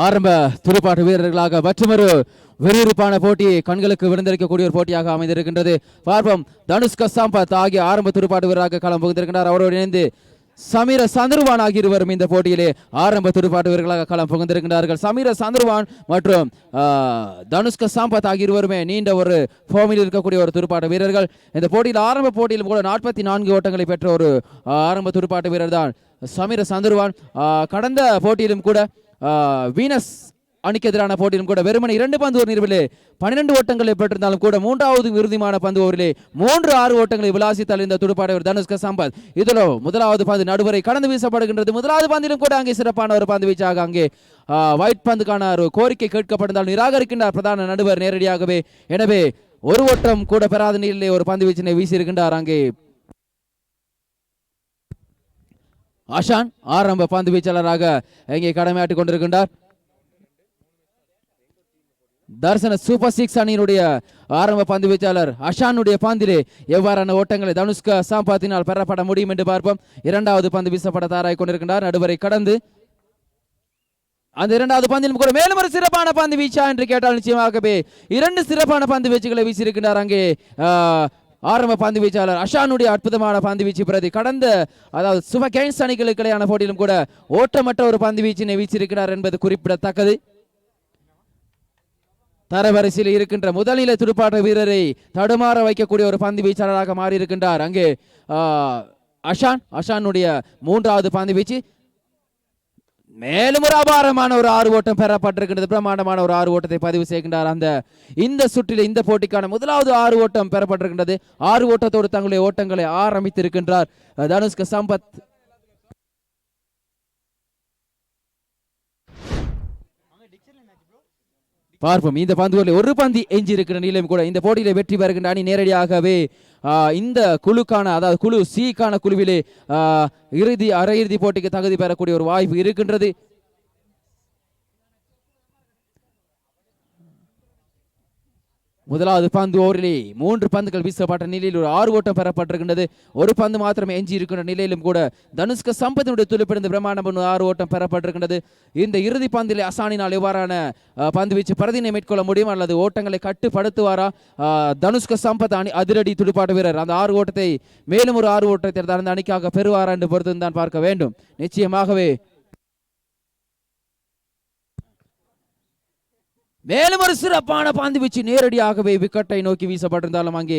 ஆரம்ப துடுப்பாட்ட வீரர்களாக மற்றொரு விறுவிறுப்பான போட்டி கண்களுக்கு விருந்தளிக்கக்கூடிய ஒரு போட்டியாக அமைந்திருக்கின்றது. பார்ப்போம். தனுஷ்க சம்பத் ஆகிய ஆரம்ப துடுப்பாட்ட வீரராக களம் புகுந்திருக்கின்றார். அவரோடு இணைந்து சமீர சந்துருவான் ஆகிய இருவரும் இந்த போட்டியிலே ஆரம்ப துடுப்பாட்ட வீரர்களாக களம் புகுந்திருக்கின்றார்கள். சமீர சந்துருவான் மற்றும் தனுஷ்க சம்பத் ஆகிய இருவருமே நீண்ட ஒரு ஃபார்மில் இருக்கக்கூடிய ஒரு துடுப்பாட்ட வீரர்கள். இந்த போட்டியில் ஆரம்ப போட்டியிலும் கூட 44 ஓட்டங்களை பெற்ற ஒரு ஆரம்ப துடுப்பாட்ட வீரர் தான் சமீர சந்துருவான். கடந்த போட்டியிலும் கூட வீனஸ் அணிக்கு எதிரான போட்டியிலும் கூட வெறுமனை 2 பந்து ஒரு நிறுவிலே 12 ஓட்டங்களை பெற்றிருந்தாலும் கூட மூன்றாவது இறுதிமான பந்து ஓவரிலே 3-6 ஓட்டங்களை விளாசித்தால் இந்த துடுப்பாட்ட தனுஷ்க சம்பத். இதில் முதலாவது பந்து நடுவரை கடந்து வீசப்படுகின்றது. முதலாவது பந்திலும் கூட அங்கே சிறப்பான ஒரு பந்து வீச்சாக அங்கே ஒயிட் பந்துக்கான ஒரு கோரிக்கை கேட்கப்பட்டிருந்தால் நிராகரிக்கின்றார் பிரதான நடுவர் நேரடியாகவே. எனவே ஒரு ஓட்டம் கூட பெறாத நிலையிலே ஒரு பந்து வீச்சினை வீசியிருக்கின்றார். அங்கே ஆஷான் ஆரம்ப பந்து வீச்சாளராக இங்கே கடமையாற்றிக் கொண்டிருக்கின்றார். தர்சன சூப்பர் 6 அணியினுடைய ஆரம்ப பந்து வீச்சாளர் அஷானுடைய பந்திலே எவ்வாறான ஓட்டங்களை தனுஷ்க சம்பத்தினால் பெறப்பட முடியும் என்று பார்ப்போம். இரண்டாவது பந்து வீசப்பட தயாராகிக் கொண்டிருக்கின்றார். நடுவரை கடந்து அந்த இரண்டாவது பந்திலும் கூட மேலும் ஒரு சிறப்பான பந்து வீச்சா என்று கேட்டால் நிச்சயமாகவே 2 சிறப்பான பந்து வீச்சுகளை வீசியிருக்கின்றார். அங்கே ஆரம்ப பந்து வீச்சாளர் அஷானுடைய அற்புதமான பந்து வீச்சு பிரதி கடந்த அதாவது சுப கேன்ஸ் அணிகளுக்கு இடையான போட்டியிலும் கூட ஓட்டமற்ற ஒரு பந்து வீச்சினை வீச்சிருக்கிறார் என்பது குறிப்பிடத்தக்கது. தரவரிசையில் இருக்கின்ற முதல்நிலை துடுப்பாட்ட வீரரை தடுமாற வைக்கக்கூடிய ஒரு பந்து வீச்சாளராக மாறி இருக்கின்றார். அங்கே அஷானுடைய மூன்றாவது பந்து வீச்சு மேலும் ஒரு அபாரமான ஒரு 6 ஓட்டம் பெறப்பட்டிருக்கின்றது. பிரமாண்டமான ஒரு 6 ஓட்டத்தை பதிவு செய்கின்றார். இந்த சுற்றில் இந்த போட்டிக்கான முதலாவது 6 ஓட்டம் பெறப்பட்டிருக்கின்றது. 6 ஓட்டத்தோடு தங்களுடைய ஓட்டங்களை ஆரம்பித்திருக்கின்றார் தனுஷ்க சம்பத். பார்ப்போம். இந்த பந்துகளில் ஒரு பந்து எஞ்சி இருக்கிற நிலையும் கூட இந்த போட்டியில வெற்றி பெறுகின்ற அணி நேரடியாகவே இந்த குழுக்கான அதாவது குழு சிக்கான குழுவிலே அரையிறுதி போட்டிக்கு தகுதி பெறக்கூடிய ஒரு வாய்ப்பு இருக்கின்றது. முதலாவது பந்து ஓவரிலே 3 பந்துகள் வீசப்பட்ட நிலையில் ஒரு 6 ஓட்டம் பெறப்பட்டிருக்கின்றது. ஒரு பந்து மாத்திரமே எஞ்சி இருக்கின்ற நிலையிலும் கூட தனுஷ்க சம்பத்தினுடைய துளிப்பிடிந்து பிரமாண்டம் 6 ஓட்டம் பெறப்பட்டிருக்கின்றது. இந்த இறுதி பந்திலே அசானினால் எவ்வாறான பந்து வீச்சு பிரதினை மேற்கொள்ள முடியும் அல்லது ஓட்டங்களை கட்டுப்படுத்துவாரா தனுஷ்க சம்பத் அணி அதிரடி துடுப்பாட்ட வீரர் அந்த 6 ஓட்டத்தை மேலும் ஒரு 6 ஓட்டத்தை அந்த அணிக்காக பெறுவாரா என்று பொறுத்து தான் பார்க்க வேண்டும். நிச்சயமாகவே மேலும் ஒரு சிறப்பான பந்து வீச்சு நேரடியாகவே விக்கெட்டை நோக்கி வீசப்பட்டிருந்தாலும் அங்கே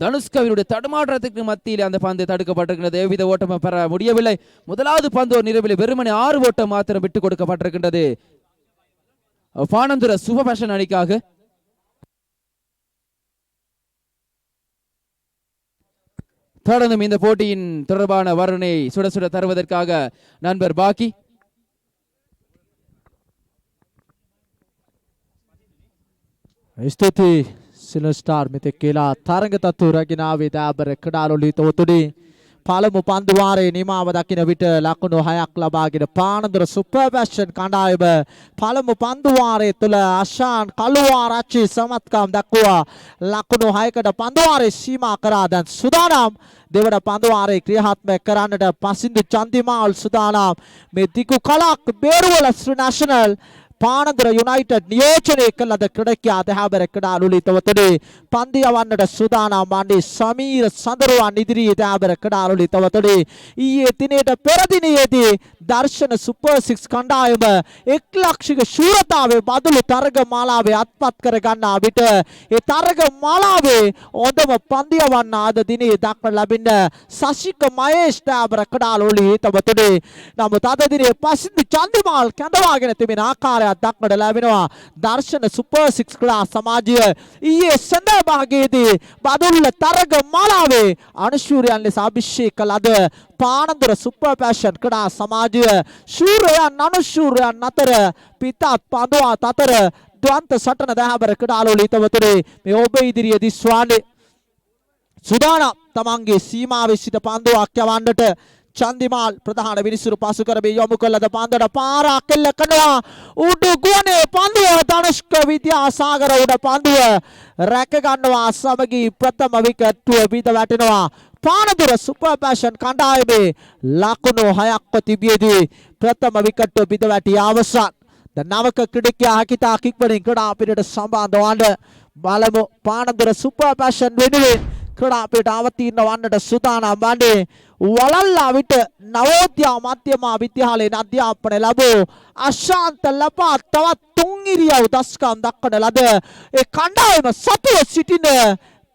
தனுஷ்கவினுடைய தடுமாற்றத்துக்கு மத்தியில் அந்த பந்து தடுக்கப்பட்டிருக்கிறது. எவ்வித ஓட்டமும் பெற முடியவில்லை. முதலாவது பந்து ஒரு நிறுவில் வெறுமனே 6 ஓட்டம் மாத்திரம் விட்டுக் கொடுக்கப்பட்டிருக்கின்றது பானந்துர சுபபேஷன் அணிக்காக. தொடர்ந்தும் இந்த போட்டியின் தொடர்பான வர்ணனை சுட சுட தருவதற்காக நண்பர் பாக்கி ස්තුති සිලස්ටාර් මෙතෙක් කියලා තරඟ තත්ත්ව රැගෙන ආවේ දෑබර කඩාලොලි තොතුඩි පළමු පන්දුවාරයේ නිමාව දකින විට ලකුණු 6ක් ලබාගෙන පානදුර සුපර් පැෂන් කණ්ඩායම පළමු පන්දුවාරයේ තුල අෂාන් කළුවාරච්චි සමත්කම් දක්වුවා. ලකුණු 6කට පන්දුවාරයේ සීමා කරා. දැන් සුදානම් දෙවන පන්දුවාරයේ ක්‍රියාත්මක කරන්නට පසින්දු චන්දිමාල් සුදානම් මේ දිගු කලක් බේරුවල ශ්‍රී නැෂනල් පානදුර යුනයිටඩ් නියෝජනය කළ ලද ක්‍රීඩකයා දහබර කඩාලුලි තවතුඩි පන්දු යවන්නට සූදානම් වන්නේ සමීර සඳරුවන් ඉදිරියේ දහබර කඩාලුලි තවතුඩි ඊයේ දිනේට පෙර දිනයේදී දර්ශන සුපර් 6 කණ්ඩායම 1 ලක්ෂික ශූරතාවේ බදුළු තරග මාලාවේ අත්පත් කර ගන්නා විට ඒ තරග මාලාවේ හොඳම පන්දු යවන්න අද දිනේ දක්වන ලැබෙන සශික මහේෂ් දහබර කඩාලුලි තවතුඩි නමුත් අද දිනේ පසින්දු චන්දිමාල් කැඳවාගෙන තිබෙන ආකාරය දක්නට ලැබෙනවා දර්ශන සුපර් 6 ක්ලාස් සමාජය ඊයේ සඳ භාගයේදී බදුල්ල තරග මාලාවේ අනුශූරයන් ලෙස අභිෂේක කළ ලද පානදුර සුපර් පැෂන් ක්‍රඩා සමාජය ශූරයන් අනුශූරයන් අතර පිතත් පඳුවත් අතර ද්වන්ත සටන දහබර කඩාලොලි තවතුරේ මේ ඔබ ඉදිරියේ දිස්වන්නේ සුදානම් තමන්ගේ සීමාවේ සිට පන්දුවක් යවන්නට චන්දිමාල් ප්‍රධාන විනිසුරු පසු කරබේ යොමු කළ ද පන්දුවට පාරක් කෙල්ල කරනවා. උඩු ගුවනේ පන්දුව ධනුෂ්ක විද්‍යාසාගර උඩ පන්දුව රැක ගන්නවා. සමගී ප්‍රථම විකට්ටුව බිඳ වැටෙනවා. පානදුර සුපර් පැෂන් කණ්ඩායමේ ලකුණු 6ක්ව තිබියදී ප්‍රථම විකට්ටුව බිඳ වැටි අවසන්. දැන් නවක ක්‍රීඩකයා හිතා කික්වලින් ක්‍රීඩා පිටට සම්බන්ධ වන්න බලමු පානදුර සුපර් පැෂන් වෙනුවෙන් ක්‍රීඩා පිට අවතීර්ණ වන්නට සූදානම් වන්නේ වලල්ලා විට නවෝදයා මධ්‍යම විද්‍යාලයෙන් අධ්‍යාපනය ලැබූ අශාන්ත ලපා තවත් තුන් ඉරියව් දස්කම් දක්වන ලද ඒ කණ්ඩායම සතුව සිටින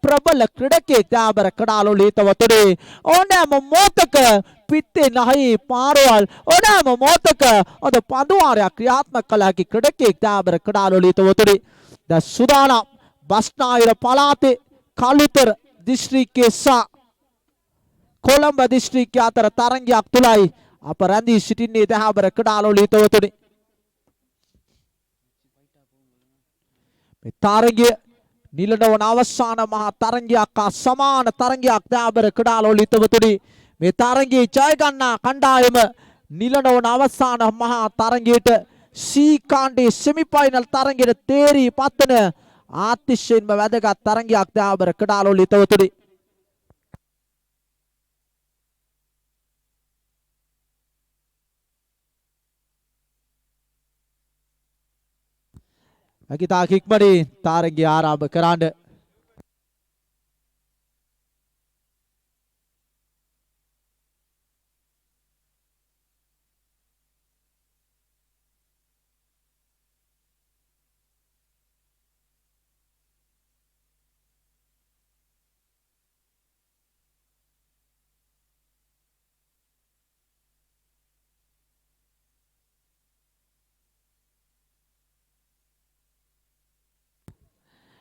ප්‍රබල ක්‍රීඩකයෙක් දාබර කඩාලු තවතුනේ ඕනෑම මොහොතක පිත්තේ නැහි පාරවල් ඕනෑම මොහොතක අද පඳුවාරයක් ක්‍රියාත්මක කළ හැකි ක්‍රීඩකයෙක් දාබර කඩාලු තවතුනේ ද සුදානම් බස්නාහිර පළාතේ කළුතර දිස්ත්‍රික්කයේ සහ කොළඹ දිස්ත්‍රික්කය අතර තරගයක් තුලයි අප රැඳී සිටින්නේ දාබර කඩාලු තවතුනේ මේ තරගය නිලනවන අවසාන මහා තරගයක් සමාන තරගයක් දාබර කඩාලු තවතුනේ මේ තරගයේ ජය ගන්නා කණ්ඩායම නිලනවන අවසාන මහා තරගයට සී කාණ්ඩේ සෙමිෆයිනල් තරගයට තේරී පත්වන අතිශයින්ම වැදගත් තරගයක් දාබර කඩාලු තවතුනේ අකිතා කික්මනේ තරගය ආරම්භ කරන්න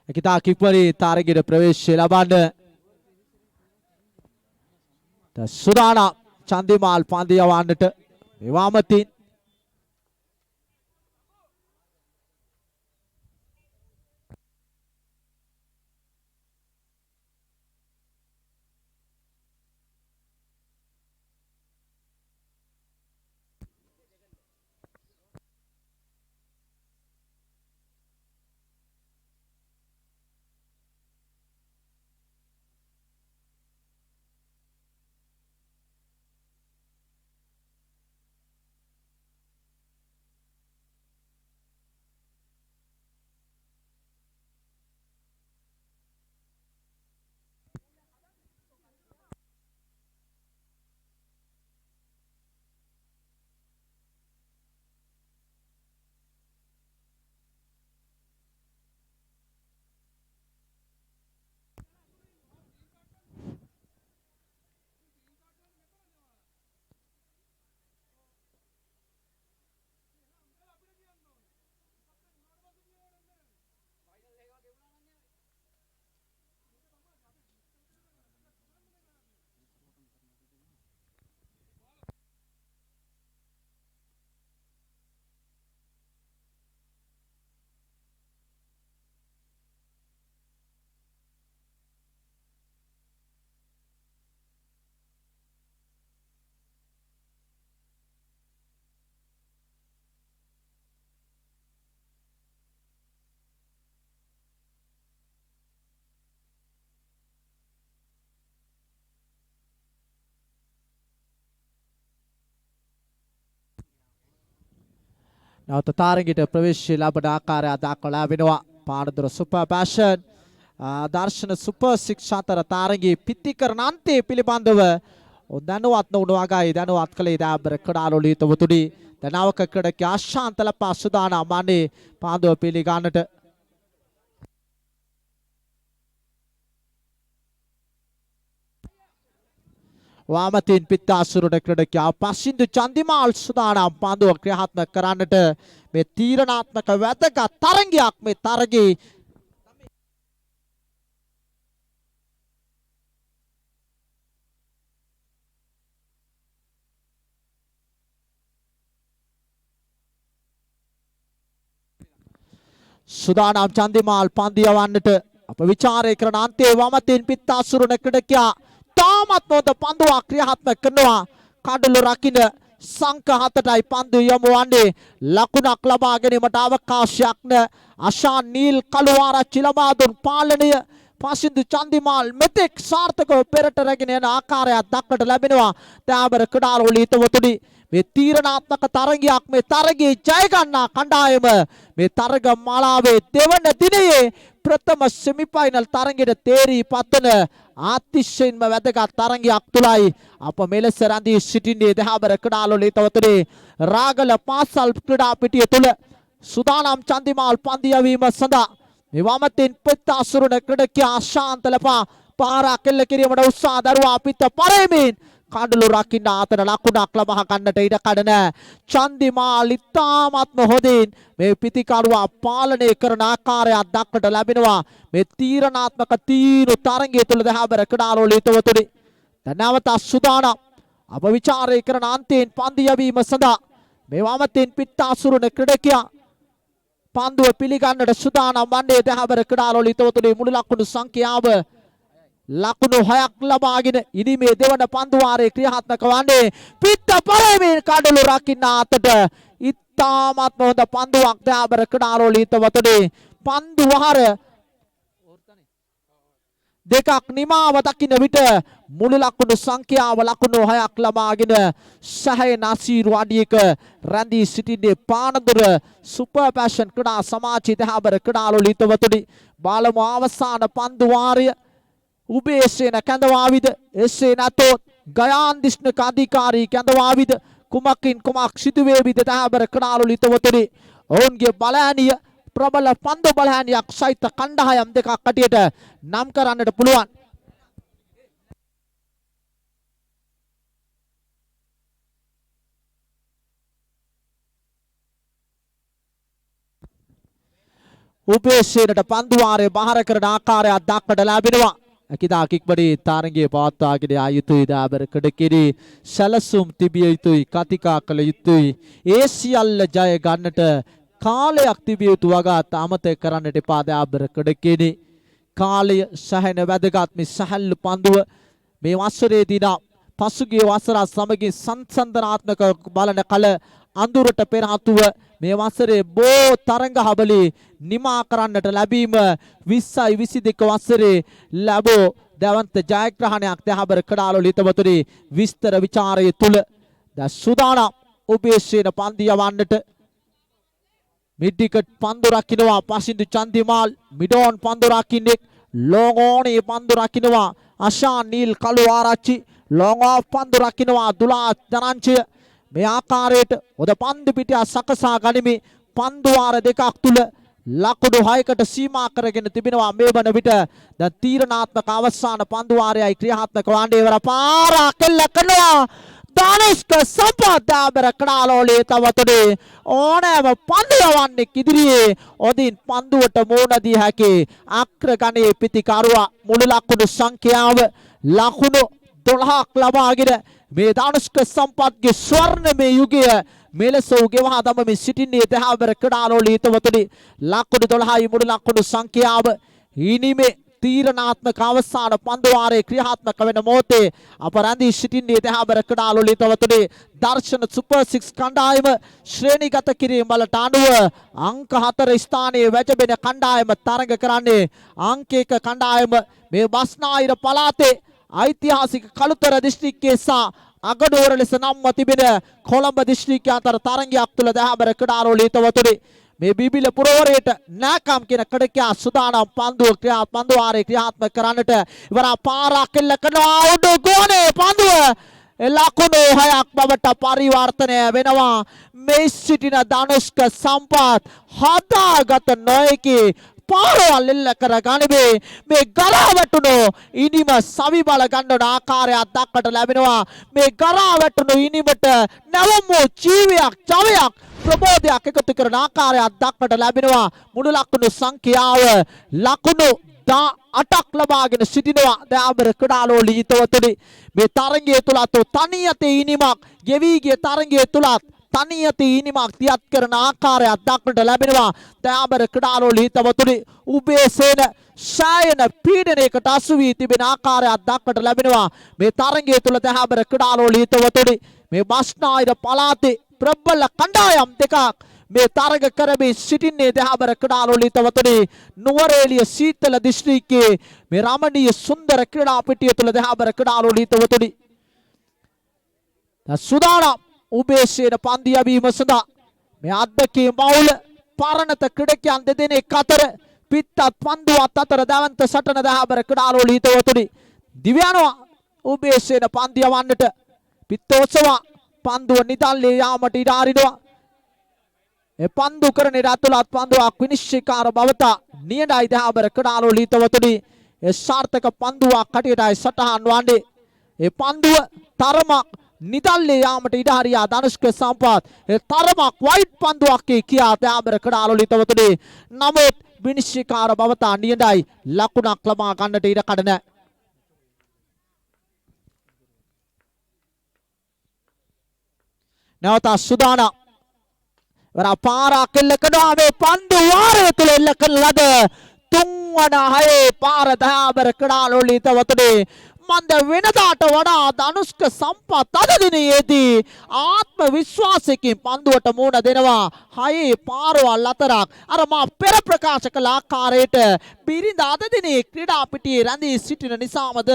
අකිතා කික්මනේ තරගයට ප්‍රවේශය ලබන්න සුදානම් චන්දිමාල් පන්දු යවන්නට මෙවාමතින් නැවත තරගයට ප්‍රවේශය ලබන ආකාරය දක්වලා වෙනවා පානදුර සුපර් පැෂන් දර්ශන සුපර් 6 අතර තරගයේ පිටිකරන අන්තයේ පිළිබඳව දැනුවත් නොවුණු වගයි දැනුවත් කළේ දාබර කඩාලු තවතුනේ දැනවක ක්‍රීඩක ආශාන්ත ලපා සුදානම් වන්නේ පාන්දුව පිළිගන්නට वामतीन पित्तासुरुड ක්‍රීඩකයා පසින්දු චන්දිමාල් සුදානම් පාන්දුව ක්‍රියාත්මක කරන්නට මේ තීරණාත්මක වැදගත් තරගයක් මේ තරගයේ සුදානම් චන්දිමාල් පන්දු යවන්නට අප විචාරය කරන අන්තයේ වමතින් පිත්තාසුරුන ක්‍රීඩකයා තාමත් නොද පන්දුවක් ක්‍රියාත්මක කරනවා කඩළු රකින්න සංක 7ටයි පන්දු යමු වන්නේ ලකුණක් ලබා ගැනීමට අවකාශයක් නැ අශාන් නීල් කළුආරච්චි ලබා දුන් පාලනය පසින්දු චන්දිමාල් මෙතෙක් සාර්ථකව පෙරට රැගෙන යන ආකාරයක් දක්නට ලැබෙනවා දාබර කඩාලු හිතවතුනි මේ තීරණාත්මක තරගයක් මේ තරගයේ ජය ගන්නා කණ්ඩායම මේ තරග මාලාවේ දෙවන දිනයේ ප්‍රථම සෙමිෆයිනල් තරගයට තේරී පත්වන අතිශයින්ම වැදගත් තරගයක් තුලයි අප මෙලෙස රැඳී සිටින්නේ දහබර කඩාලොලේ තවතුනේ රාගල පාසල් ක්‍රීඩා පිටිය තුල සුදානම් චන්දිමාල් පන්දු යැවීම සඳහා මේ වමතින් පෙත්තාසුරුණ ක්‍රීඩකයා ශාන්ත ලපා පාරා කෙල්ල කිරීමට උත්සාහ දරුවා පිට පරෙමින් කඩලු රකින්න අතර ලකුණක් ලබා ගන්නට ඉඩ කඩන චන්දිමාල් ඉතාමත්ම හොඳින් මේ පිතිකරුවා පාලනය කරන ආකාරයක් දක්නට ලැබෙනවා මේ තීරණාත්මක තීරු තරගය තුළ දහබර කඩාලොලේ තවතුනේ දැනවත සුදානම් අප විචාරය කරන අන්තයෙන් පන්දු යැවීම සඳහා මේ වමතින් පිටාසුරුණ ක්‍රීඩකයා පන්දුව පිළිගන්නට සුදානම් වන්නේ දහබර කඩාලොලේ තවතුනේ මුළු ලකුණු සංඛ්‍යාව ලකුණු 6ක් ලබාගෙන ඉනිමේ දෙවන පන්දු වාරයේ ක්‍රියාත්මක වන්නේ පිට පරෙමින් කඩලු රකින්න අතට ඉතාමත් හොඳ පන්දුවක් දහබර කඩාලොලේ තවතුනේ පන්දු වහර දෙකක් නිමාව දකින්න විට මුළු ලකුණු සංඛ්‍යාව ලකුණු 6ක් ලබාගෙන සහයන අසීරු අඩියක රැඳී සිටින්නේ පානදුර සුපර් පැෂන් ක්‍රීඩා සමාජයේ දහබර කඩාලොලේ තවතුනේ බලමු අවසාන පන්දු වාරය උබේසේන කැඳවාවිද එසේ නැතොත් ගයාන් දිස්නක අධිකාරී කැඳවාවිද කුමකින් කුමක් සිදුවේවිද දහබර කඩාලොලේ තවතුනේ ඔවුන්ගේ බලෑනිය ප්‍රබල පන්දු බලෑනියක් සහිත කණ්ඩායම් දෙකක් අටියට නම් කරන්නට පුළුවන් උපේසේනට පන්දු වාරයේ බාර කරන ආකාරයක් දක්නට ලැබෙනවා අකිතා කික්බඩේ තරගයේ පවත්වාගෙන ආ යුතුයි දහබර කඩකිරි සැලසුම් තිබිය යුතුයි කතිකා කළ යුතුයි ඒ සියල්ල ජය ගන්නට කාලයක් තිබිය යුතු වගාත් අමතක කරන්නට එපා දහබර කඩකිරි කාලය සහන වැදගත් මේ සහල්ලු පන්දුව මේ වසරේදී නම් පසුගිය වසර සමගින් සංසන්දනාත්මක බලන කල අඳුරට පෙර ආතුව මේ වසරේ බෝ තරංගහබලී නිමා කරන්නට ලැබීම 20යි 22 වසරේ ලැබෝ දවන්ත ජයග්‍රහණයක් දහබර කඩාලොලේ තවතුනේ විස්තර ਵਿਚාරය තුල ද සුදානම් උපේසේන පන්දු යවන්නට මිඩ්ඩිකට් පන්දු රකින්නවා පසින්දු චන්දිමාල් මිඩෝන් පන්දු රකින්නේ ලෝගෝනේ පන්දු රකින්නවා අෂාන් නීල් කළු ආරච්චි ලොං ඔෆ් පන්දු රකින්නවා දුලා ධනංජය මේ ආකාරයට හොඳ පන්දු පිටිය සකසා ගනිමි පන්දු වාර දෙකක් තුල ලකුණු 6කට සීමා කරගෙන තිබෙනවා මේ වන විට දැන් තීරණාත්මක අවසාන පන්දු වාරයයි ක්‍රියාත්මක වන්නේ වර පාරා කෙල්ල කරනවා දානිස්ක සම්පත් දහබර කඩාලොලේ තවතුනේ ඕනෑම පන්දු යවන්නේ ඉදිරියේ ඔදින් පන්දුවට මෝන දී හැකි අග්‍රගණයේ පිතිකරුවා මුළු ලකුණු සංඛ්‍යාව ලකුණු 12ක් ලබාගෙන මේ දානුෂ්ක සම්පත්ගේ ස්වර්ණමය යුගය මෙලෙස උගෙවා දමමින් සිටින්නේ දහබර කඩාලොලේ තවතුනේ ලකුණු 12යි මුළු ලකුණු සංඛ්‍යාව ඉනිමේ තීරණාත්මක අවසාන පන්දු වාරයේ ක්‍රියාත්මක වෙන මොහොතේ අප රැඳී සිටින්නේ දහබර කඩාලොලේ තවතුනේ දර්ශන සුපර් 6 කණ්ඩායම ශ්‍රේණිගත කිරීම වලට අනුව අංක 4 ස්ථානයේ වැජබෙන කණ්ඩායම තරඟ කරන්නේ අංක 1 කණ්ඩායම මේ බස්නාහිර පළාතේ ඓතිහාසික කළුතර දිස්ත්‍රික්කයේ සහ අගනුවර ලෙස නම්ව තිබෙන කොළඹ දිස්ත්‍රික්කය අතර තරඟයක් තුල දහබර කඩාලොලේ තවතුනේ මේ බිබිල පුරවරයට නාකම් කියන කඩකියා සුදානම් පන්දු වාරයේ ක්‍රියාත්මක කරන්නට ඉවර පාරා කෙල්ල කරනවා උඩ ගෝනේ පන්දුව ලකුණු 6ක් බවට පරිවර්තනය වෙනවා මේ සිටින ධනුෂ්ක සම්පත් හදාගත නොයකි පාරවල් එල්ල කර ගනිමේ මේ ගරා වැටුණු ඉනිම සවි බල ගන්නන ආකාරයක් දක්වට ලැබෙනවා මේ ගරා වැටුණු ඉනිමට නැවම ජීවයක් ජවයක් ප්‍රබෝධයක් එකතු කරන ආකාරයක් දක්වට ලැබෙනවා මුළු ලකුණු සංඛ්‍යාව ලකුණු 18ක් ලබාගෙන සිටිනවා දහබර කඩාලොලේ තවතුනේ මේ තරගය තුලත් තනියතේ ඉනිමක් ගෙවි ගිය තරගය තුලත් තනියතේ ඉනිමක් තියත් කරන ආකාරයක් දක්නට ලැබෙනවා දහබර කඩාලොලේ තවතුනේ උබේසේන ශායන පීඩනයකට අසු වී තිබෙන ආකාරයක් දක්නට ලැබෙනවා මේ තරගය තුල දහබර කඩාලොලේ තවතුනේ මේ බස්නාහිර පළාතේ ප්‍රබල කණ්ඩායම් දෙකක් මේ තරග කරමින් සිටින්නේ දහබර කඩාලොලේ තවතුනේ නුවරඑළිය සීතල දිස්ත්‍රික්කයේ මේ රමණීය සුන්දර ක්‍රීඩා පිටිය තුල දහබර කඩාලොලේ තවතුනේ සුදානම් උබේසේන පන්දු යැවීම සඳහා මේ අද්දකේ මවුල පරණත ක්‍රීඩකයන් දෙදෙනෙක් අතර පිටත් පන්දුවත් අතර දවන්ත සටන දහබර ක්‍රීඩාලෝලී හිතවතුනි දිව යනවා උබේසේන පන්දු යවන්නට පිත්තෝසවා පන්දුව නිදල්ලේ යාමට ඉඩ අරිනවා ඒ පන්දු කරනේ රතුලත් පන්දුවක් විනිශ්චයකාර බවත නියඩයි දහබර ක්‍රීඩාලෝලී හිතවතුනි ඒ සාර්ථක පන්දුවක් කටියටයි සටහන් වන්නේ ඒ පන්දුව තරමක් නිදල්ලේ යාමට ඉඩ හරියා ධනුෂ්ක සම්පත් ඒ තරමක් වයිට් පන්දුවක් කියා දහබර ක්‍රීඩාලෝලී හිතවතුනි නමුත් විනිශ්චයකාර බවත නියඩයි ලකුණක් ලබා ගන්නට ඉඩ කඩ නැහැ නැවත සුදාන වර පාරක් එල්ල කරනවා මේ පන්දු වාරය තුල එල්ල කරන ලද තුන්වන හයේ පාර දහබර ක්‍රීඩාලෝලී හිතවතුනි මන්ද වෙනදාට වඩා ධනුෂ්ක සම්පත් අද දිනයේදී ආත්ම විශ්වාසයෙන් පන්දුවට මුණ දෙනවා හයේ පාරවල් අතරක් අර මා පෙර ප්‍රකාශ කළ ආකාරයට බිරිඳ අද දිනේ ක්‍රීඩා පිටියේ රැඳී සිටින නිසාමද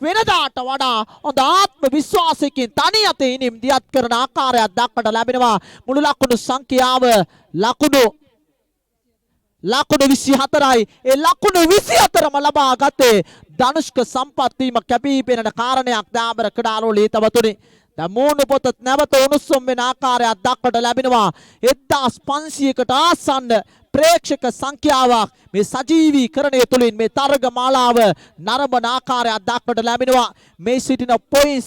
වෙනදාට වඩා හොඳ ආත්ම විශ්වාසයෙන් තනි අතේ ඉනිම් දියත් කරන ආකාරයක් දක්නට ලැබෙනවා මුළු ලකුණු සංඛ්‍යාව ලකුණු 24යි ඒ ලකුණු 24ම ලබා ගත්තේ ධනුෂ්ක සම්පත් වීම කැපී පෙනෙන කාරණයක් දහබර ක්‍රීඩාලෝලී හිතවතුනි දැන් මූණු පොත නැවත උණුසුම් වෙන ආකාරයක් දක්නට ලැබෙනවා 1500කට ආසන්න ප්‍රේක්ෂක සංඛ්‍යාවක් මේ සජීවීකරණය තුළින් මේ තරග මාලාව නරඹන ආකාරයක් දක්නට ලැබෙනවා මේ සිටින පොයින්ට්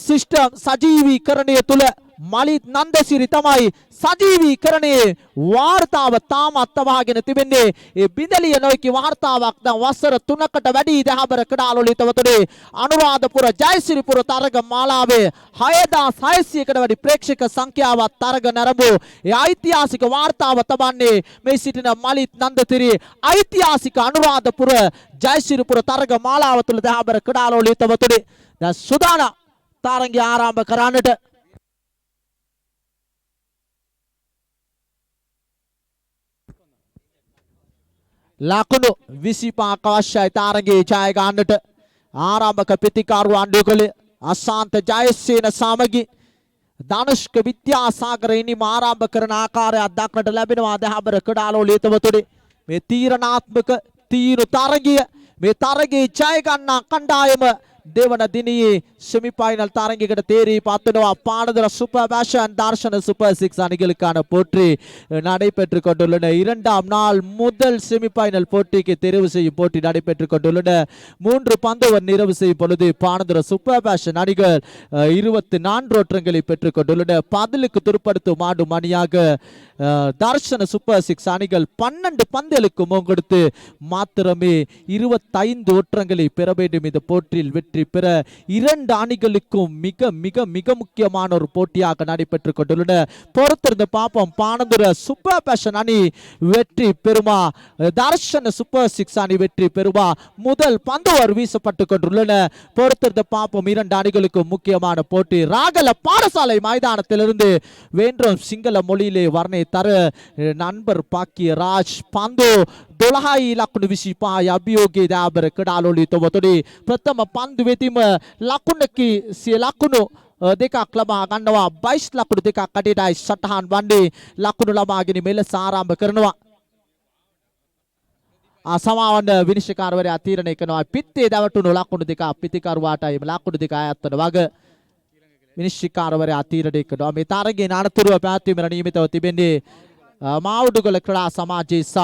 සිස්ටම් සජීවීකරණය තුළ මලිත් නන්දසිරි තමයි සජීවීකරණයේ වාර්තාව තාමත් තබාගෙන තිබෙන්නේ ඒ බිඳලිය නොයිකි වාර්තාවක් දැන් වසර 3කට වැඩි දහබර ක්‍රීඩාලෝලී හිතවතුනි අනුරාධපුර ජයසිරිපුර තරග මාලාවේ 6600කට වැඩි ප්‍රේක්ෂක සංඛ්‍යාවක් තරග නරඹු ඒ ඓතිහාසික වාර්තාව තබන්නේ මේ සිටින මලිත් නන්දසිරි ඓතිහාසික අනුරාධපුර ජයසිරිපුර තරග මාලාව තුල දහබර ක්‍රීඩාලෝලී හිතවතුනි දැන් සුදාන තරගය ආරම්භ කරන්නට ලකුණු 25ක් අවශ්‍යයි තරගයේ ජය ගන්නට ආරම්භක ප්‍රතිකාරු ආණ්ඩු කළේ අසාන්ත ජයසේන සමගි ධනුෂ්ක විද්‍යාසාගර ඉනිම ආරම්භ කරන ආකාරයක් දක්නට ලැබෙනවා දහබර ක්‍රීඩාලෝලී හිතවතුනි මේ තීරණාත්මක තීරු තරගය මේ තරගයේ ජය ගන්නා කණ්ඩායම දෙවන දිනයේ செமிஃபைனல் තරගයකට තේරී පත්වනවා பானதுர சூப்பர் பேஷன் தர்ஷன சூப்பர் 6 அணிகளுக்கான போட்டி நடைபெற்றுக் கொண்டுள்ளன இரண்டாம் நாள் முதல் செமிஃபைனல் போட்டிக்கு தெரிவு செய்யும் போட்டி நடைபெற்றுக் கொண்டுள்ளன மூன்று பந்துகள் நிறைவு செய்யும் பொழுது பானதுர சூப்பர் பேஷன் அணிகள் 24 ஓட்டங்களை பெற்றுக் கொண்டுள்ளன பதிலுக்கு துருப்படுத்தும் ஆடும் அணியாக தர்ஷன சூப்பர் 6 அணிகள் 12 பந்துகளுக்கு முன்கொடுத்து மாத்திரமே 25 ஓட்டங்களை பெற வேண்டும் இந்த போட்டியில் வெற்றி பெற இரண்டு அணிகளுக்கும் மிக மிக மிக முக்கியமான ஒரு போட்டியாக நடைபெற்றுக் கொண்டுள்ளன பொறுத்திருந்து பார்ப்போம் பானதுர சூப்பர் பேஷன் அணி வெற்றி பெறுமா தர்ஷன சூப்பர் 6 அணி வெற்றி பெறுமா முதல் பந்துவர் வீசப்பட்டுக் கொண்டுள்ளன பொறுத்திருந்து பார்ப்போம் இரண்டு அணிகளுக்கும் முக்கியமான போட்டி ராகல பாடசாலை மைதானத்திலிருந்து வேண்டும் சிங்கள மொழியிலே வர்ணை தர நண்பர் பாக்கிய ராஜ் பந்து 12 ලකුණු 25 අභියෝගයේ දාබර ක්‍රීඩාලෝලී හිතවතුනි ප්‍රථම පන්දුවේදීම ලකුණකි සිය ලකුණු දෙකක් ලබා ගන්නවා 22 ලකුණු දෙකක් අඩේටයි සටහන් වන්නේ ලකුණු ලබාගෙන මෙලෙස ආරම්භ කරනවා සමාවන්න විනිශ්චයකාරවරයා තීරණය කරනවා පිත්තේ දවටුණු ලකුණු දෙක පිටිකරුවාටයි ලකුණු දෙක අයත් වන වග විනිශ්චයකාරවරයා තීරණය කරනවා මේ තරගයේ අනතුරුව පැවැත්වීමට නියමිතව තිබෙන්නේ මාවුඩුගල ක්‍රීඩා සමාජයේ සහ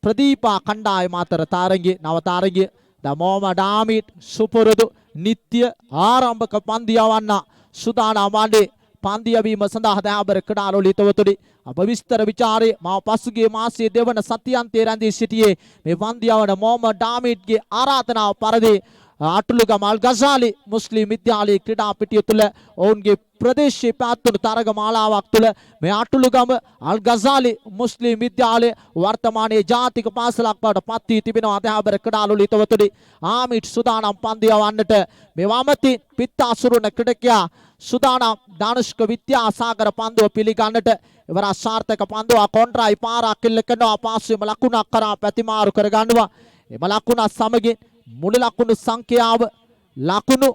ප්‍රදීපා කණ්ඩායම අතර තරගයේ නව තරගයේ මොහමඩ් ආමිඩ් සුපුරුදු නිත්‍ය ආරම්භක පන්දු යවන්න සුදානම් වන්නේ පන්දු යැවීම සඳහා දහබර ක්‍රීඩාලෝලී හිතවතුනි අප විස්තර විචාරයේ මා පසුගිය මාසයේ දෙවන සතියන්තයේ රැඳී සිටියේ මේ පන්දු යවන මොහමඩ් ආමිඩ්ගේ ආරාධනාව පරිදි අටුලුගම අල් ගසාලි මුස්ලිම් විද්‍යාලයේ ක්‍රීඩා පිටිය තුල ඔවුන්ගේ ප්‍රදේශයේ පැවැත්වුණු තරග මාලාවක් තුල මේ අටුලුගම අල් ගසාලි මුස්ලිම් විද්‍යාලය වර්තමානයේ ජාතික පාසලක් බවට පත් වී තිබෙනවා දහබර ක්‍රීඩාලෝලී හිතවතුනි ආමිඩ් සුදානම් පන්දු යවන්නට මේ වමති පිත්තාසුරුන ක්‍රීඩකයා සුදානම් ධනුෂ්ක විද්‍යාසාගර පන්දුව පිළිගන්නට ඉවර සාර්ථක පන්දුව කොන්ට්‍රායි පාරක් කිල්ල කරනවා පාසුවේම ලකුණක් කරා ප්‍රතිමාරු කර ගන්නවා එම ලකුණ සමගින් මුළු ලකුණු සංඛ්‍යාව ලකුණු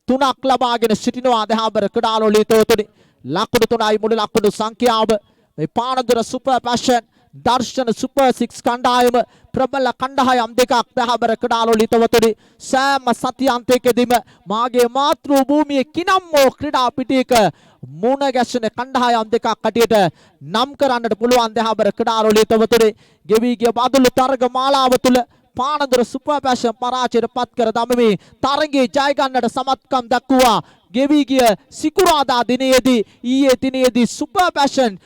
3ක් ලබාගෙන සිටිනවා දහබර කඩාලොලි තොතුනි ලකුණු 3යි මුළු ලකුණු සංඛ්‍යාව මේ පානදුර සුපර් පැෂන් දර්ශන සුපර් 6 කණ්ඩායම ප්‍රබල කණ්ඩායම් දෙකක් දහබර කඩාලොලි තොතුනි සෑම සතියාන්තයකදීම මාගේ මාතෘ භූමියේ කිනම්මෝ ක්‍රීඩා පිටියක මුණ ගැසෙන කණ්ඩායම් දෙකක් අටියට නම් කරන්නට පුළුවන් දහබර කඩාලොලි තොතුනි ගෙවි ගිය බදුළු තරග මාලාව තුල පානදුර සුපර් පැෂන් පරාජයට පත් කර දමමි තරගයේ ජය ගන්නට සමත්කම් දක්වුවා ගෙවි ගිය සිකුරාදා දිනයේදී ඊයේ දිනයේදී සුපර් පැෂන්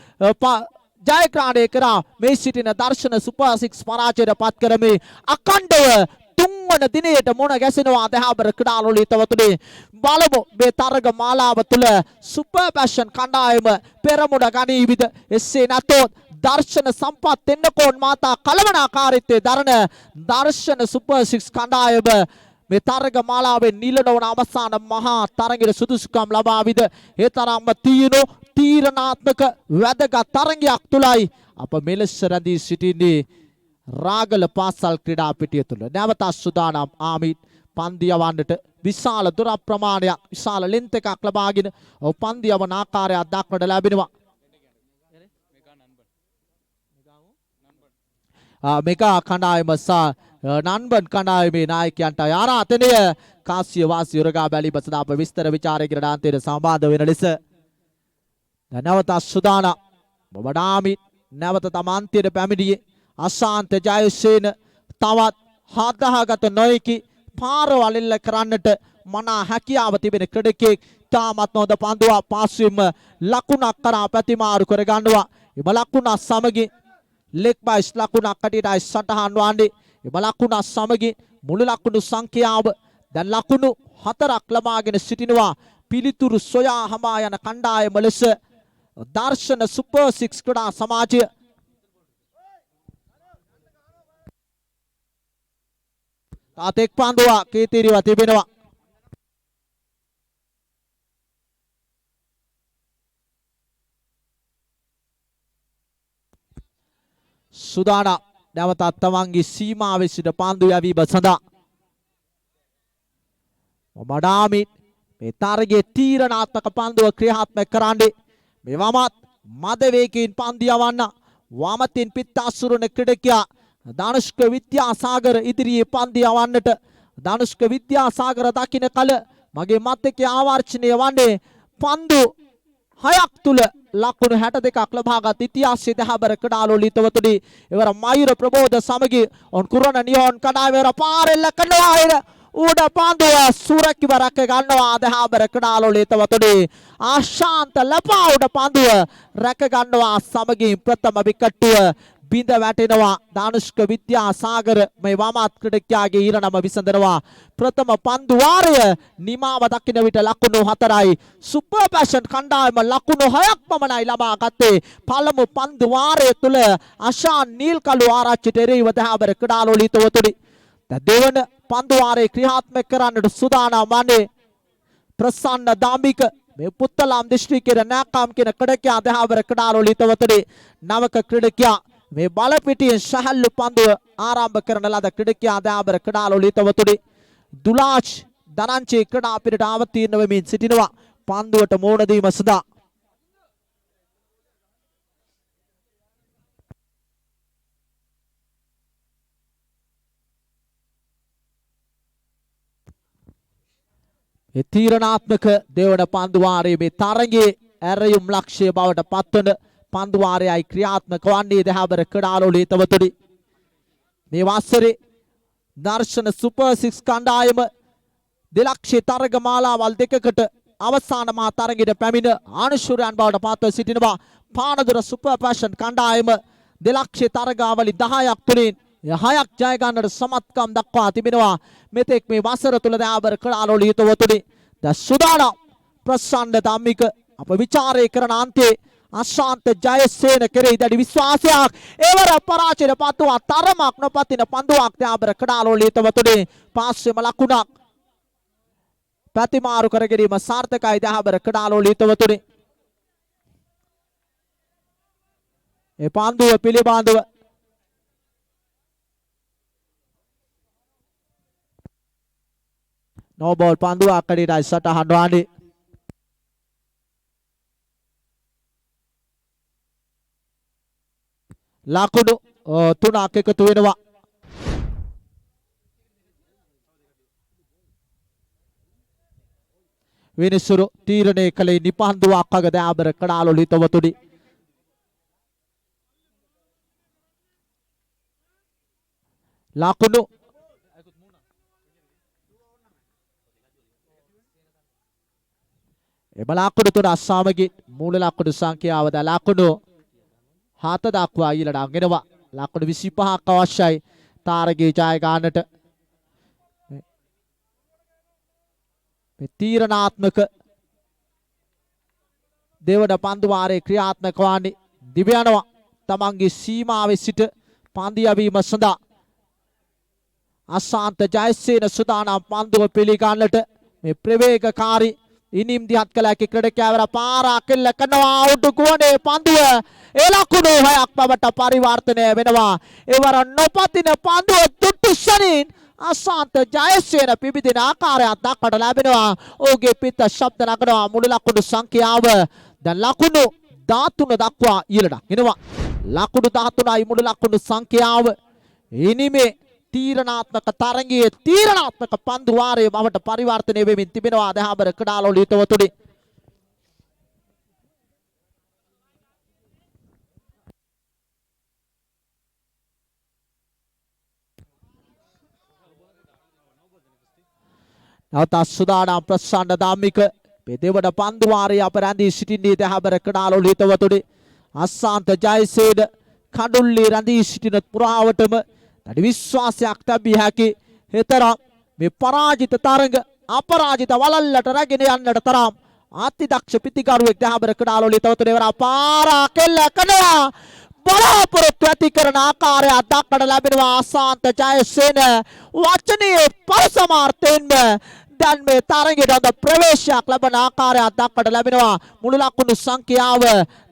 ජයග්‍රහණය කරා මේ සිටින දර්ශන සුපර් 6 පරාජයට පත් කරමි අකණ්ඩව තුන්වන දිනයට මුණ ගැසෙනවා දහබර කඩාලොලි තවතුනි බලමු මේ තරග මාලාව තුල සුපර් පැෂන් කණ්ඩායම පෙරමුණ ගනීවිද එසේ නැතොත් දර්ශන සම්පත් දෙන්නකෝන් මාතා කලවනාකාරීත්වයේ දරන දර්ශන සුපර් 6 කණ්ඩායම මේ තරග මාලාවේ නිලනවන අවසාන මහා තරගයේ සුදුසුකම් ලබාවිද ඒ තරම්ම තීරණාත්මක වැදගත් තරගයක් තුලයි අප මෙලෙස රැඳී සිටින්නේ රාගල පාසල් ක්‍රීඩා පිටිය තුල නැවත සුදානම් ආමිත් පන්දු යවන්නට විශාල දුර ප්‍රමාණයක් විශාල ලෙන්ත් එකක් ලබාගෙන පන්දු යවන ආකාරයක් දක්නට ලැබෙනවා මෙගා කණ්ඩායම සහ නන්බන් කණ්ඩායමේ නායකයන්ට ආරාධනය කාසිය වාසි යුරගා බැලීම සඳහා අප විස්තර විචාරය ක්‍රීඩාන්තයට සම්බන්ධ වෙන ලෙස නැවත සුදානම් බබඩාමි නැවත තම අන්තිමට පැමිණියේ අශාන්ත ජයසේන තවත් හදාගත නොයකි පාරවල් එල්ල කරන්නට මනා හැකියාව තිබෙන ක්‍රීඩකෙක් තාමත් හොඳ පන්දුවක් පාසුවෙන්ම ලකුණක් කරා ප්‍රතිමාරු කර ගන්නවා එම ලකුණ සමගින් ලෙග් බයිස් ලකුණක් කටියටයි සටහන් වන්නේ එම ලකුණ සමගින් මුළු ලකුණු සංඛ්‍යාව දැන් ලකුණු 4ක් ලබාගෙන සිටිනවා පිළිතුරු සොයා හමා යන කණ්ඩායම ලෙස දර්ශන සුපර් 6 ක්‍රීඩා සමාජය තාතෙක් පන්දුවක් කීතිරිව තිබෙනවා සුදානම් නැවතත් තමන්ගේ සීමාවේ සිට පන්දු යැවීම සඳහා මඩාමි මේ තරගයේ තීරණාත්මක පන්දුව ක්‍රියාත්මක කරන්නේ මේ වමත් මද වේගයෙන් පන්දු යවන්න වමතින් පිටාසුරුන ක්‍රීඩකයා ධනුෂ්ක විද්‍යාසාගර ඉදිරියේ පන්දු යවන්නට ධනුෂ්ක විද්‍යාසාගර දකින්න කල මගේ මතකයේ ආවර්ජනය වන්නේ පන්දු 6ක් තුල ලකුණු 62ක් ලබාගත් ඉතිහාසයේ දහබර කඩාලොලි තවතුනි එවර මයුර ප්‍රබෝධ සමගි ඔන් කුරණ නියෝන් කඩාවර පාරෙල්ල කඩනවා උඩ පන්දුව සුරකිව රැක ගන්නවා දහබර කඩාලොලි තවතුනි ආශාන්ත ලපා උඩ පන්දුව රැක ගන්නවා සමගින් ප්‍රථම විකට්ටුව බිඳ වැටෙනවා ධනුෂ්ක විද්‍යාසාගර මේ වමත් ක්‍රීඩකයාගේ ඊරණම විසඳනවා ප්‍රථම පන්දු වාරය නිමාව දකින්න විට ලකුණු 4යි සුපර් පැෂන් කණ්ඩායම ලකුණු 6ක් පමණයි ලබා ගත්තේ පළමු පන්දු වාරය තුල අශාන් නීල්කලු ආරච්චිට එරෙහිව දහබර කඩාලොලි තවතුනි දෙවන පන්දු වාරයේ ක්‍රියාත්මක කරන්නට සූදානම් වන්නේ ප්‍රසන්න දාම්බික මේ පුත්තලම් දිස්ත්‍රික්කයේ නාකම් කියන ක්‍රීඩකයා දහබර කඩාලොලි තවතුනි නවක ක්‍රීඩකයා මේ බලපිටියෙන් සහල්ලු පන්දුව ආරම්භ කරන ලද ක්‍රීඩකයා දහබර කඩාලොලි තවතුනි දුලාජ් දනංචේ ක්‍රීඩා පිටට අවතීර්ණ වෙමින් සිටිනවා පන්දුවට මුහුණ දීම සඳහා ඒ තීරණාත්මක දෙවන පන්දු වාරයේ මේ තරගයේ ඇරයුම් ලක්ෂ්‍ය බවට පත්වන පන්දු වාරයයි ක්‍රියාත්මක වන්නේ දහබර කඩාලොලි තවතුනි මේ වසරේ දර්ශන සුපර් 6 කණ්ඩායම දෙලක්ෂයේ තරග මාලාවල් දෙකකට අවසාන මා තරගයට පැමිණ ආනුශූරයන් බවට පත්ව සිටිනවා පානදුර සුපර් පැෂන් කණ්ඩායම දෙලක්ෂයේ තරගාවලි 10ක් තුලින් 6ක් ජය ගන්නට සමත්කම් දක්වා තිබෙනවා මෙතෙක් මේ වසර තුල දහබර කඩාලොලි තවතුනි ද සුදානම් ප්‍රසන්න ධම්මික අප විචාරය කරන අන්තයේ අශාන්ත ජයසේන කෙරෙහි දැඩි විශ්වාසයක් එවර පරාජයට පත්ව තරමක් නොපතින පන්දුවක් දහබර කඩාලොලි තවතුනි පාස්වෙම ලකුණක් ප්‍රතිමාරු කර ගැනීම සාර්ථකයි දහබර කඩාලොලි තවතුනි ඒ පන්දුව පිළිබඳව no ball panduවක් කඩේටයි සටහන් වන්නේ. ලකුණු 3ක් එකතු වෙනවා. විනිසුරු තීරණය කළේ නිපන්දුවක් අග දෑබර කඩාලු ලිතවතුනි. ලකුණු එම ලකුණු තුන අස්සාමගේ මූල ලකුණු සංඛ්‍යාව ද ලකුණු 7 දක්වා ඊළඟ අංගෙනවා. ලකුණු 25ක් අවශ්‍යයි තාරගේ ජය ගන්නට. මේ තීරණාත්මක දෙවන පන්දු වාරයේ ක්‍රියාත්මක වන්නේ දිව්‍යනවා. තමන්ගේ සීමාවේ සිට පන්දු යවීම සඳහා අසාන්ත ජයසේන සුදානම් පන්දුව පිළිගන්නට මේ ප්‍රවේගකාරී ඉනිම් දිහත් කළ හැකි ක්‍රීඩකයවර පාරා කෙල්ල කරනවා අවුට් ගෝනේ පන්දුව ඒ ලකුණු 6ක් බවට පරිවර්තනය වෙනවා. ඒවර නොපතින පන්දුව තුට්ටුසනින් අසාන්ත ජයසේන පිබිදින ආකාරයක් දක්වට ලැබෙනවා. ඔහුගේ පිට ශබ්ද නගනවා. මුළු ලකුණු සංඛ්‍යාව දැන් ලකුණු 13 දක්වා ඊළඟට එනවා. ලකුණු 13යි මුළු ලකුණු සංඛ්‍යාව. ඉනිමේ තීරණාත්මක තරගයේ තීරණාත්මක පන්දු වාරයේ බවට පරිවර්තනය වෙමින් තිබෙනවා. දහබර කඩාලෝ ලිතවතුනි. නැවත සුදානම් ප්‍රසන්න දාම්මික මේ දෙවන පන්දු වාරයේ අප රැඳී සිටින්නේ දහබර කඩාලෝ ලිතවතුනි. අස්සාන්ත ජයසේන කඩුල්ලේ රැඳී සිටින පුරාවටම දැඩි විශ්වාසයක් තැබිය හැකි හේතරම් මේ පරාජිත තරඟ අපරාජිත වලල්ලට රැගෙන යන්නට තරම් අතිදක්ෂ පිටිකරුවෙක් දහබර කඩාලෝ ලිතවතුනි වර පාරා කෙල්ල කනවා. බලාපොරොත්තු ඇති කරන ආකාරයක් දක්වට ලැබෙනවා. අසාන්ත ජයසේන වචනයේ පරසමාර්ථයෙන්ම දැන් මේ තරඟයට හොඳ ප්‍රවේශයක් ලබන ආකාරයක් දක්වට ලැබෙනවා. මුළු ලකුණු සංඛ්‍යාව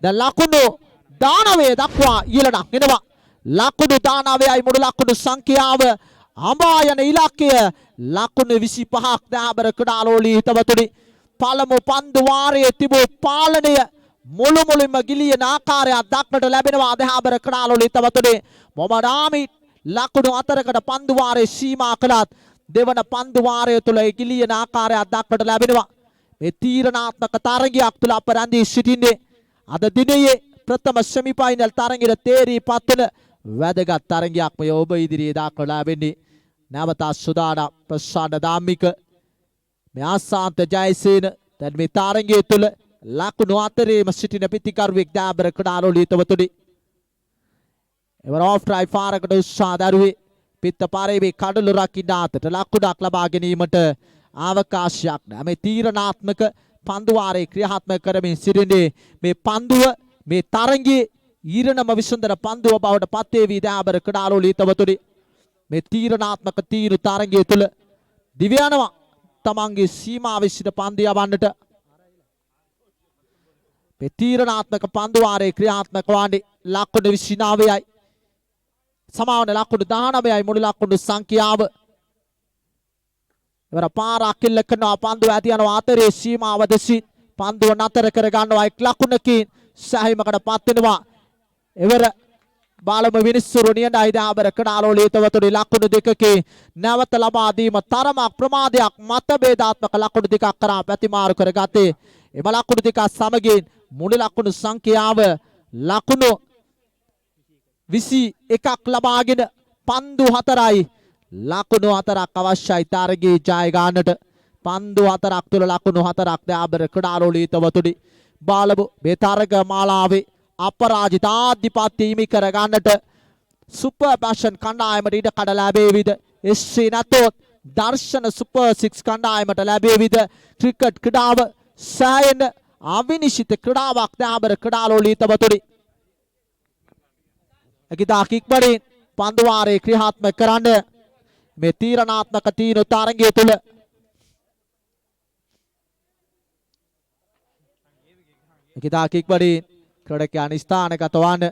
දැන් ලකුණු 19 දක්වා ඊළඟට එනවා. ලකුණු 19යි මුළු ලකුණු සංඛ්‍යාව. අඹායන ඉලක්කය ලකුණු 25ක් දහබර කඩාලෝ ලිතවතුනි. පළමු පන්දු වාරයේ තිබූ පාලනය මුළුමනින්ම ගිලියන ආකාරයක් දක්නට ලැබෙනවා. දහබර කඩාලෝ ලිතවතුනි. මොමඩාමි ලකුණු 4කට පන්දු වාරයේ සීමා කළත් දෙවන පන්දු වාරය තුල ගිලියන ආකාරයක් දක්නට ලැබෙනවා. මේ තීරණාත්මක තරගයක් තුල අප රැඳී සිටින්නේ අද දිනයේ ප්‍රථම සෙමිෆයිනල් තරගයට තේරීපත් වන වැදගත් තරගයක් මේ ඔබ ඉදිරියේ දක්වලා ලැබෙන්නේ. නැවත සුදානම් ප්‍රසන්න දාම්මික මේ අසාන්ත ජයසේන දැන් මේ තරගය තුල ලකුණු 4ේම සිටින පිටිකරුවෙක් දහබර කඩාලෝ ලිතවතුනි. එවර ඔෆ් ට්‍රයි පාරකට උත්සාහ දරුවේ පිට පාරේ කඩළු රකින්න අතට ලකුණක් ලබා ගැනීමට අවකාශයක් නැහැ. මේ තීරණාත්මක පන්දු වාරයේ ක්‍රියාත්මක කරමින් සිටින්නේ මේ පන්දුව මේ තරගයේ ඊරණම විසඳන පන්දුව බවට පත් වේවි දහබර කඩාලෝ ලිතවතුනි. මේ තීරණාත්මක තීරු තරගය තුල දිව්‍යනවා තමන්ගේ සීමාවේ සිට පන්දු යවන්නට. මේ තීරණාත්මක පන්දු වාරයේ ක්‍රියාත්මක වන්නේ ලකුණු 29යි. සමාවන ලකුණු 19යි මුළු ලකුණු සංඛ්‍යාව. එවර පාරක් කිල්ල කරනවා. පන්දුව ඇති යනවා අතරේ සීමාව දෙසින් පන්දුව නතර කර ගන්නවා. එක් ලකුණකින් සෑහීමකට පත් වෙනවා. එවර බාලම විනිසුරු නියඳයි දහබර කඩාලෝ ලිතවතුනි. ලකුණු දෙකකින් නැවත ලබා දීම තරමක් ප්‍රමාදයක් මතභේදාත්මක ලකුණු දෙකක් කරා ප්‍රතිමාරු කරගත්තේ. එම ලකුණු දෙක සමගින් මුළු ලකුණු සංඛ්‍යාව ලකුණු 21ක් ලබාගෙන පන්දු 4යි ලකුණු 4ක් අවශ්‍යයි තරගයේ ජය ගන්නට. පන්දු 4ක් තුල ලකුණු 4ක් දහබර කඩාලෝ ලිතවතුනි. බාලමු මේ තරග මාලාවේ අපරාජිත ආධිපත්‍ය හිමි කර ගන්නට සුපර් පැෂන් කණ්ඩායමට ඉඩ කඩ ලැබේවිද? එසේ නැතොත් දර්ශන සුපර් 6 කණ්ඩායමට ලැබේවිද? ක්‍රිකට් ක්‍රීඩාව සෑයෙන අවිනිශ්චිත ක්‍රීඩාවක් දහබර කඩාලෝ ලිතවතුනි. අකිතා කික්බඩින් පන්දු වාරයේ ක්‍රියාත්මක කරන්න මේ තීරණාත්මක තීරු තරගය තුල අකිතා කික්බඩින් ක්‍රීඩකයන් ස්ථානගත වන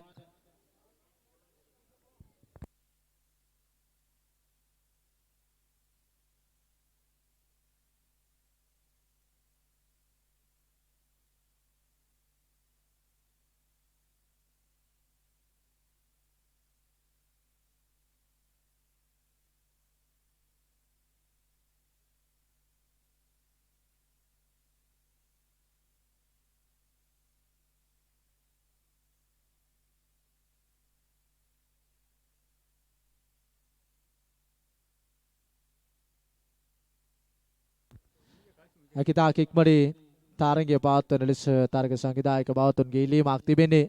ඇකිතා කික්මඩි තරගය පවත්වන ලෙස තරග සංවිධායක බවතුන්ගේ ඉල්ලීමක් තිබෙන්නේ.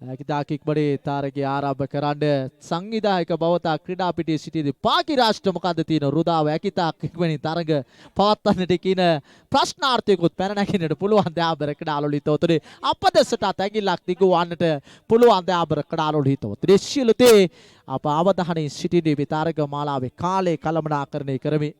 ඇකිතා කික්මඩි තරගය ආරම්භ කරන්න සංවිධායක බවතා ක්‍රීඩා පිටියේ සිටියදී පාකි රාෂ්ට්‍ර මොකද්ද තියෙන රුදාව ඇකිතා කික්මඩි තරග පවත්වන්නට කියන ප්‍රශ්නාර්ථයකුත් පැන නැගින්නට පුළුවන් දයාබර කඩාලොලි තෝතේ අපදෙසට ඇඟිල්ලක් දිගු වන්නට පුළුවන් දයාබර කඩාලොලි තෝතේ ශීලතේ අප අවධානයේ සිටිනේ මේ තරග මාලාවේ කාලේ කළමනාකරණය කරමි.